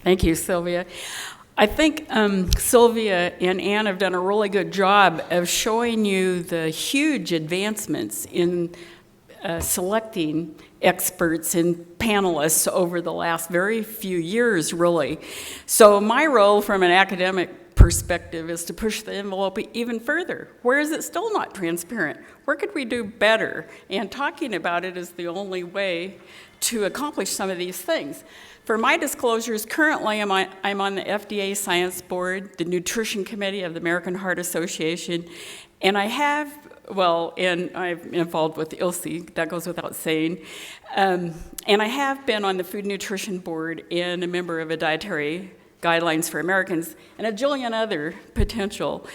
Thank you, Sylvia. I think Sylvia and Ann have done a really good job of showing you the huge advancements in selecting experts and panelists over the last very few years, really. So my role from an academic perspective is to push the envelope even further. Where is it still not transparent? Where could we do better? And talking about it is the only way to accomplish some of these things. For my disclosures, currently I'm on the FDA Science Board, the Nutrition Committee of the American Heart Association, and and I'm involved with ILSI, that goes without saying, and I have been on the Food Nutrition Board and a member of a Dietary Guidelines for Americans and a jillion other potential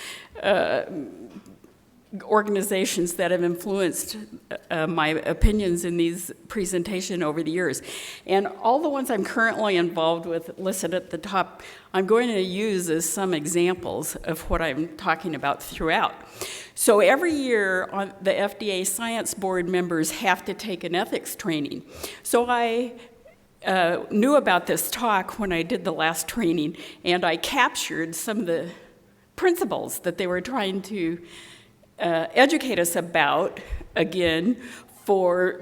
organizations that have influenced my opinions in these presentations over the years. And all the ones I'm currently involved with listed at the top, I'm going to use as some examples of what I'm talking about throughout. So every year, the FDA Science Board members have to take an ethics training. So I knew about this talk when I did the last training, and I captured some of the principles that they were trying to educate us about, again, for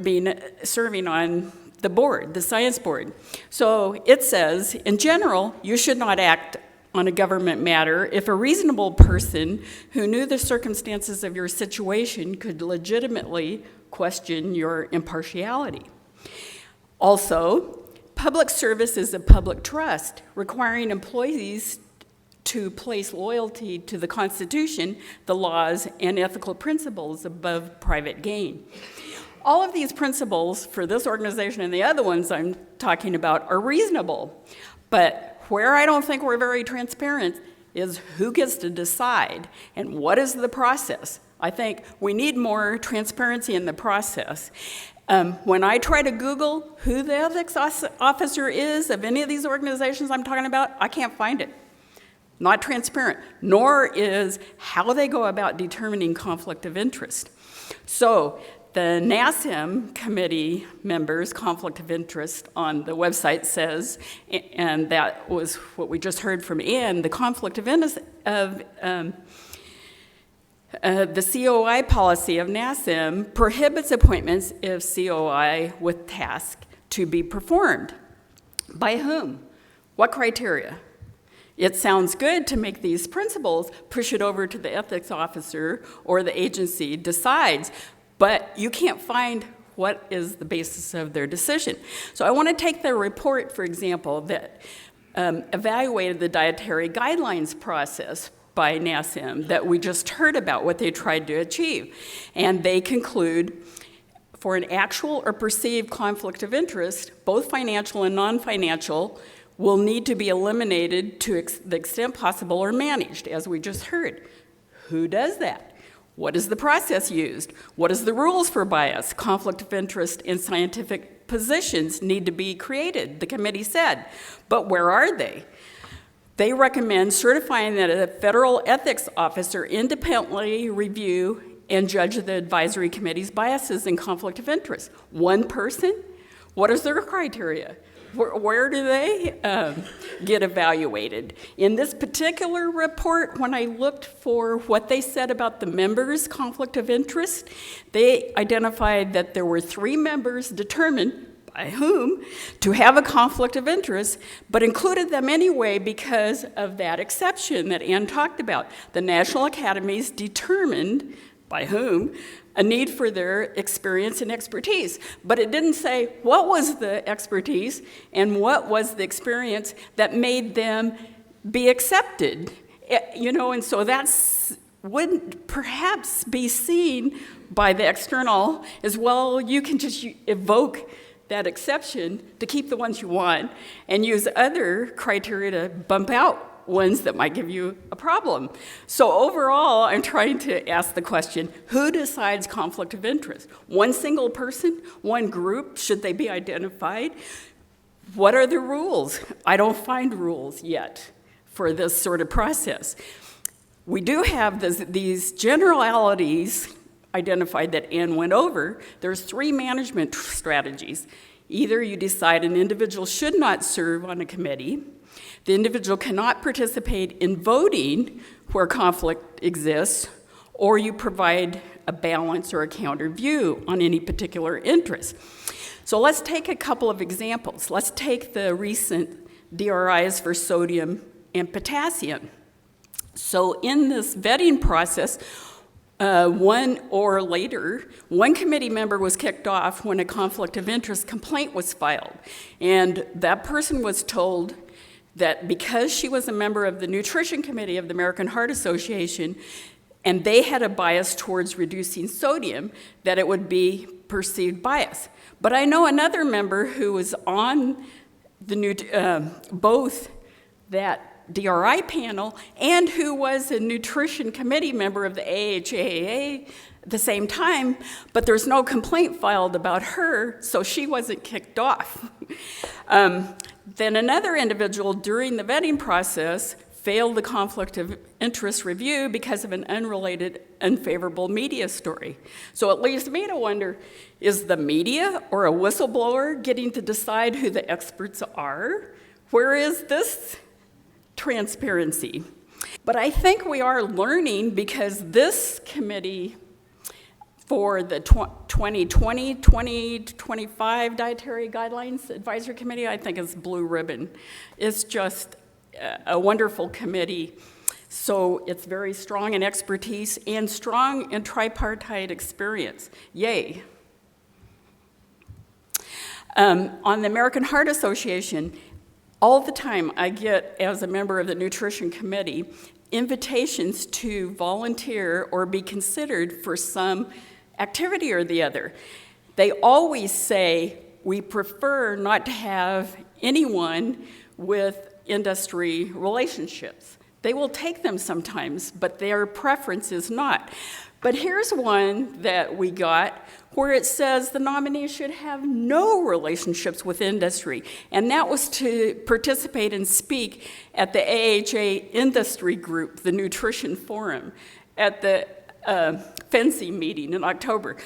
serving on the board, the science board. So it says, in general, you should not act on a government matter if a reasonable person who knew the circumstances of your situation could legitimately question your impartiality. Also, public service is a public trust, requiring employees to place loyalty to the Constitution, the laws, and ethical principles above private gain. All of these principles for this organization and the other ones I'm talking about are reasonable, but where I don't think we're very transparent is who gets to decide and what is the process. I think we need more transparency in the process. When I try to Google who the ethics officer is of any of these organizations I'm talking about, I can't find it. Not transparent, nor is how they go about determining conflict of interest. So the NASEM committee members' conflict of interest on the website says, and that was what we just heard from Ann, the conflict of interest of the COI policy of NASEM prohibits appointments if COI with task to be performed. By whom? What criteria? It sounds good to make these principles, push it over to the ethics officer or the agency decides, but you can't find what is the basis of their decision. So I want to take the report, for example, that evaluated the dietary guidelines process by NASEM that we just heard about, what they tried to achieve. And they conclude, for an actual or perceived conflict of interest, both financial and non-financial, will need to be eliminated to the extent possible or managed, as we just heard. Who does that? What is the process used? What is the rules for bias? Conflict of interest in scientific positions need to be created, the committee said. But where are they? They recommend certifying that a federal ethics officer independently review and judge the advisory committee's biases and conflict of interest. One person? What is their criteria? Where do they get evaluated? In this particular report, when I looked for what they said about the members' conflict of interest, they identified that there were 3 members determined by whom to have a conflict of interest, but included them anyway because of that exception that Ann talked about. The National Academies determined by whom a need for their experience and expertise. But it didn't say what was the expertise and what was the experience that made them be accepted. And so that's would perhaps be seen by the external as well. You can just evoke that exception to keep the ones you want and use other criteria to bump out ones that might give you a problem. So overall, I'm trying to ask the question, who decides conflict of interest? One single person? One group? Should they be identified? What are the rules? I don't find rules yet for this sort of process. We do have these generalities identified that Ann went over. There's 3 management strategies. Either you decide an individual should not serve on a committee, The individual cannot participate in voting where conflict exists, or you provide a balance or a counter view on any particular interest. So let's take a couple of examples. Let's take the recent DRIs for sodium and potassium. So in this vetting process, one committee member was kicked off when a conflict of interest complaint was filed. And that person was told that because she was a member of the Nutrition Committee of the American Heart Association, and they had a bias towards reducing sodium, that it would be perceived bias. But I know another member who was on the both that DRI panel and who was a Nutrition Committee member of the AHAA at the same time, but there's no complaint filed about her, so she wasn't kicked off. Then another individual during the vetting process failed the conflict of interest review because of an unrelated, unfavorable media story. So it leaves me to wonder, is the media or a whistleblower getting to decide who the experts are? Where is this transparency? But I think we are learning, because this committee for the 2020-2025 Dietary Guidelines Advisory Committee, I think is blue ribbon. It's just a wonderful committee. So it's very strong in expertise and strong in tripartite experience. Yay. On the American Heart Association, all the time I get, as a member of the Nutrition Committee, invitations to volunteer or be considered for some activity or the other. They always say, we prefer not to have anyone with industry relationships. They will take them sometimes, but their preference is not. But here's one that we got where it says the nominee should have no relationships with industry, and that was to participate and speak at the AHA industry group, the Nutrition Forum, at the FNCE meeting in October.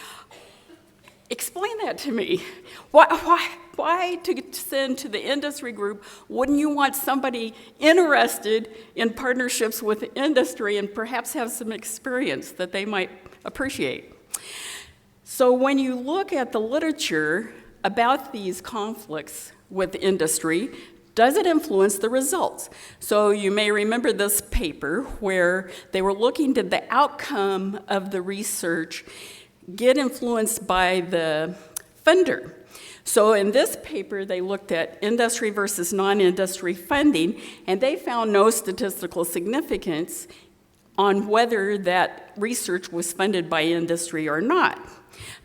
Explain that to me. Why to send to the industry group wouldn't you want somebody interested in partnerships with the industry and perhaps have some experience that they might appreciate? So when you look at the literature about these conflicts with industry, does it influence the results? So you may remember this paper where they were looking, did the outcome of the research get influenced by the funder? So in this paper, they looked at industry versus non-industry funding, and they found no statistical significance on whether that research was funded by industry or not.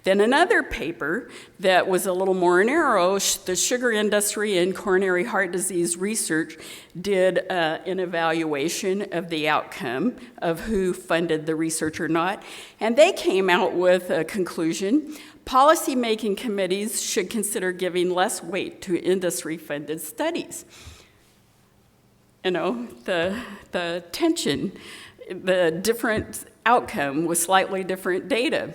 Then another paper that was a little more narrow, the sugar industry and coronary heart disease research did an evaluation of the outcome of who funded the research or not, and they came out with a conclusion: policymaking committees should consider giving less weight to industry-funded studies. You know, the tension, the different outcome with slightly different data.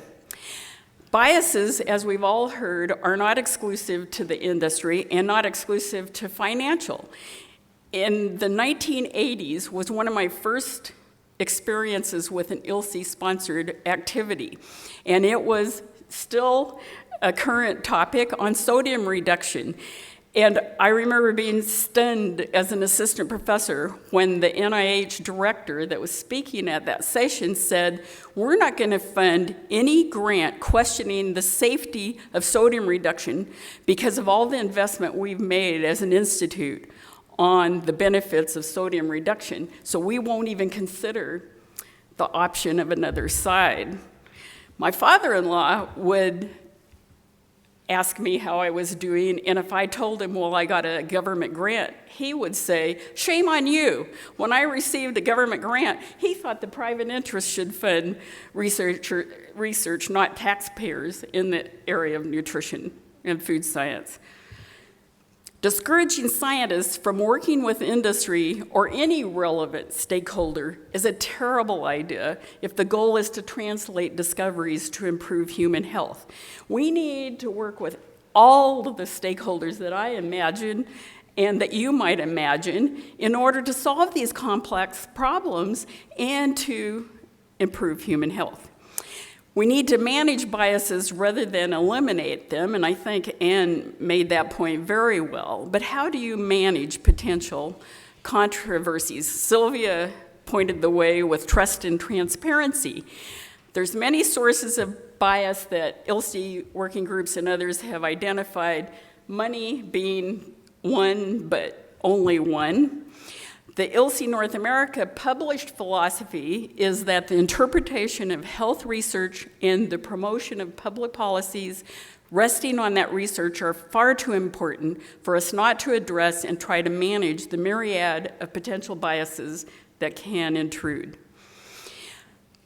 Biases, as we've all heard, are not exclusive to the industry and not exclusive to financial. In the 1980s was one of my first experiences with an ILSI-sponsored activity, and it was still a current topic on sodium reduction. And I remember being stunned as an assistant professor when the NIH director that was speaking at that session said, we're not going to fund any grant questioning the safety of sodium reduction because of all the investment we've made as an institute on the benefits of sodium reduction. So we won't even consider the option of another side. My father-in-law would ask me how I was doing, and if I told him, well, I got a government grant, he would say, shame on you. When I received a government grant, he thought the private interest should fund research, not taxpayers, in the area of nutrition and food science. Discouraging scientists from working with industry or any relevant stakeholder is a terrible idea if the goal is to translate discoveries to improve human health. We need to work with all of the stakeholders that I imagine and that you might imagine in order to solve these complex problems and to improve human health. We need to manage biases rather than eliminate them, and I think Anne made that point very well. But how do you manage potential controversies? Sylvia pointed the way with trust and transparency. There's many sources of bias that ILSI working groups and others have identified, money being one, but only one. The ILSI North America published philosophy is that the interpretation of health research and the promotion of public policies resting on that research are far too important for us not to address and try to manage the myriad of potential biases that can intrude.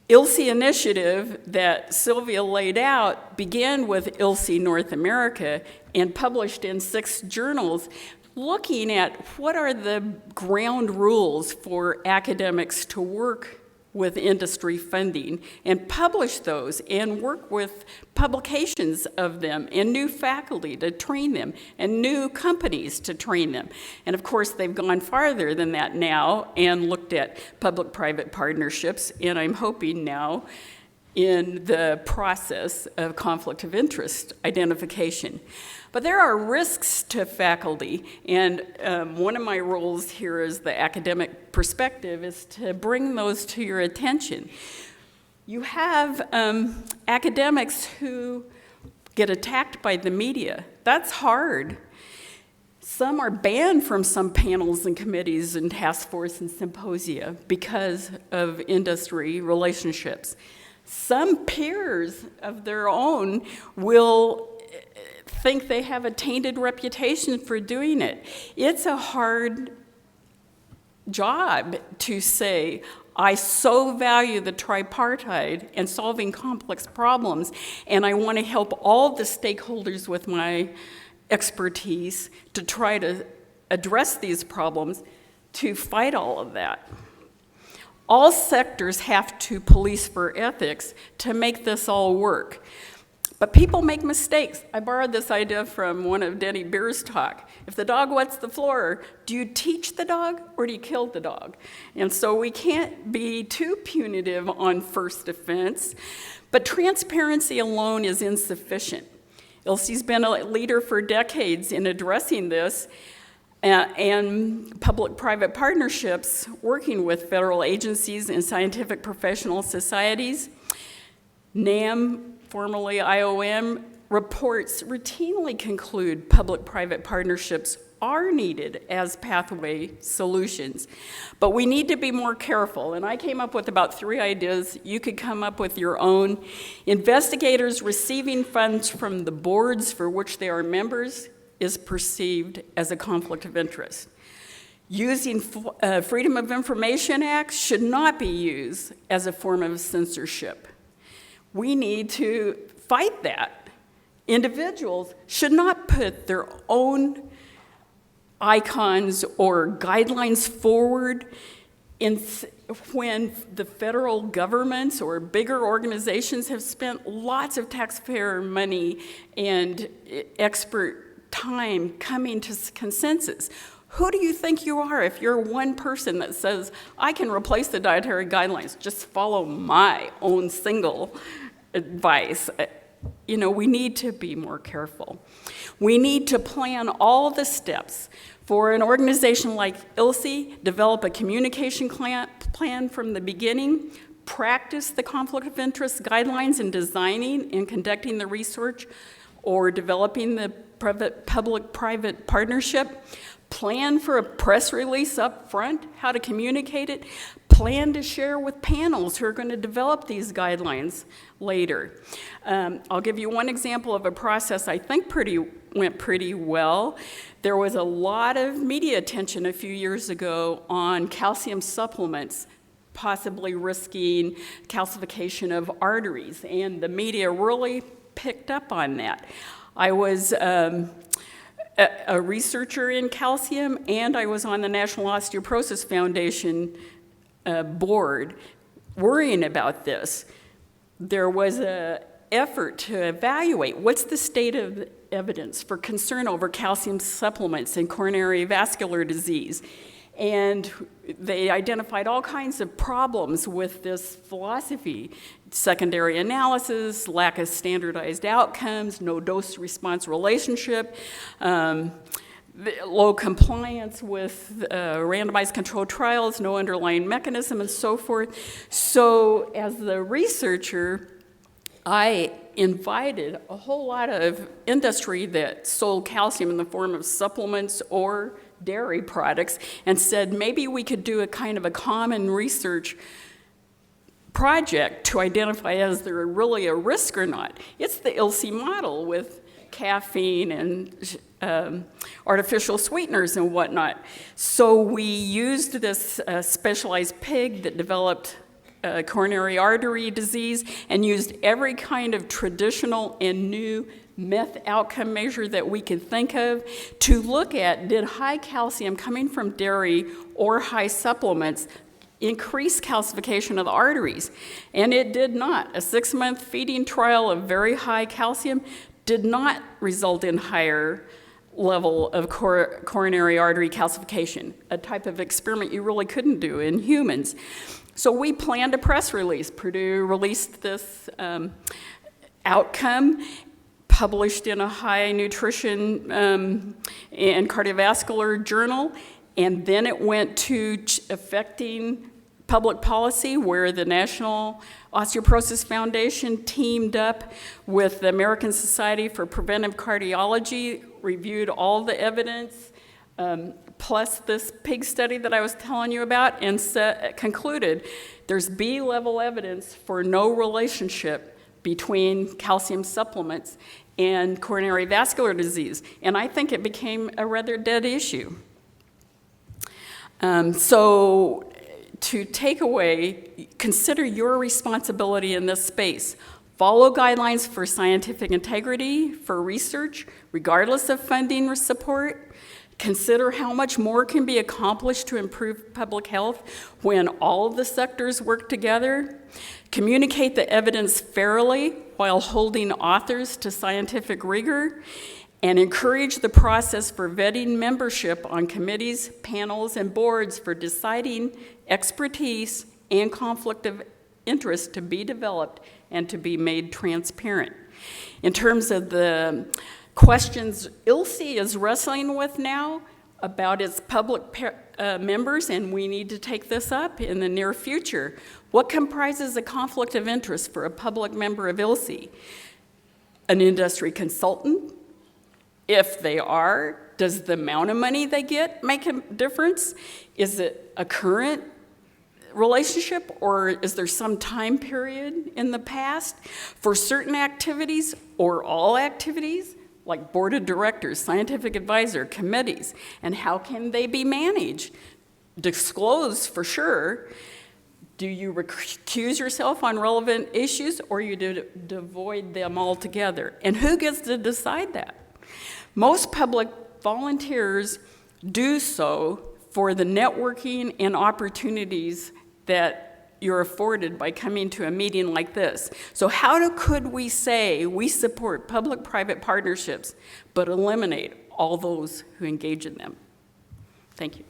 ILSI initiative that Sylvia laid out began with ILSI North America and published in 6 journals, looking at what are the ground rules for academics to work with industry funding and publish those and work with publications of them and new faculty to train them and new companies to train them. And of course, they've gone farther than that now and looked at public-private partnerships, and I'm hoping now in the process of conflict of interest identification. But there are risks to faculty, and one of my roles here as the academic perspective is to bring those to your attention. You have academics who get attacked by the media. That's hard. Some are banned from some panels and committees and task force and symposia because of industry relationships. Some peers of their own will think they have a tainted reputation for doing it. It's a hard job to say, I so value the tripartite and solving complex problems, and I want to help all the stakeholders with my expertise to try to address these problems, to fight all of that. All sectors have to police for ethics to make this all work. But people make mistakes. I borrowed this idea from one of Denny Beer's talk. If the dog wets the floor, do you teach the dog or do you kill the dog? And so we can't be too punitive on first offense, but transparency alone is insufficient. ILSI's been a leader for decades in addressing this, and public-private partnerships working with federal agencies and scientific professional societies. NAM, formerly IOM, reports routinely conclude public-private partnerships are needed as pathway solutions. But we need to be more careful, and I came up with about 3 ideas. You could come up with your own. Investigators receiving funds from the boards for which they are members is perceived as a conflict of interest. Using Freedom of Information Act should not be used as a form of censorship. We need to fight that. Individuals should not put their own icons or guidelines forward when the federal governments or bigger organizations have spent lots of taxpayer money and expert time coming to consensus. Who do you think you are if you're one person that says, I can replace the dietary guidelines, just follow my own single advice? You know, we need to be more careful. We need to plan all the steps. For an organization like ILSI, develop a communication plan from the beginning, practice the conflict of interest guidelines in designing and conducting the research or developing the public-private partnership, plan for a press release up front, how to communicate it, plan to share with panels who are going to develop these guidelines later. I'll give you one example of a process I think went pretty well. There was a lot of media attention a few years ago on calcium supplements possibly risking calcification of arteries, and the media really picked up on that. I was a researcher in calcium, and I was on the National Osteoporosis Foundation board worrying about this. There was a effort to evaluate what's the state of evidence for concern over calcium supplements in coronary vascular disease. And they identified all kinds of problems with this philosophy: secondary analysis, lack of standardized outcomes, no dose-response relationship, low compliance with randomized controlled trials, no underlying mechanism, and so forth. So as the researcher, I invited a whole lot of industry that sold calcium in the form of supplements or dairy products and said maybe we could do a kind of a common research project to identify is there really a risk or not. It's the ILSI model with caffeine and artificial sweeteners and whatnot. So we used this specialized pig that developed coronary artery disease and used every kind of traditional and new meth outcome measure that we could think of to look at, did high calcium coming from dairy or high supplements increase calcification of the arteries? And it did not. A 6-month feeding trial of very high calcium did not result in higher level of coronary artery calcification, a type of experiment you really couldn't do in humans. So we planned a press release. Purdue released this outcome, published in a high nutrition and cardiovascular journal, and then it went to affecting public policy, where the National Osteoporosis Foundation teamed up with the American Society for Preventive Cardiology, reviewed all the evidence, plus this pig study that I was telling you about, and concluded there's B-level evidence for no relationship between calcium supplements and coronary vascular disease. And I think it became a rather dead issue. So to take away, consider your responsibility in this space. Follow guidelines for scientific integrity, for research, regardless of funding or support. Consider how much more can be accomplished to improve public health when all of the sectors work together. Communicate the evidence fairly while holding authors to scientific rigor, and encourage the process for vetting membership on committees, panels, and boards for deciding expertise and conflict of interest to be developed and to be made transparent. In terms of the questions ILSI is wrestling with now about its public members, and we need to take this up in the near future. What comprises a conflict of interest for a public member of ILSI? An industry consultant? If they are, does the amount of money they get make a difference? Is it a current relationship, or is there some time period in the past for certain activities or all activities, like board of directors, scientific advisor, committees, and how can they be managed? Disclose for sure. Do you recuse yourself on relevant issues, or you devoid them altogether? And who gets to decide that? Most public volunteers do so for the networking and opportunities that you're afforded by coming to a meeting like this. So could we say we support public-private partnerships but eliminate all those who engage in them? Thank you.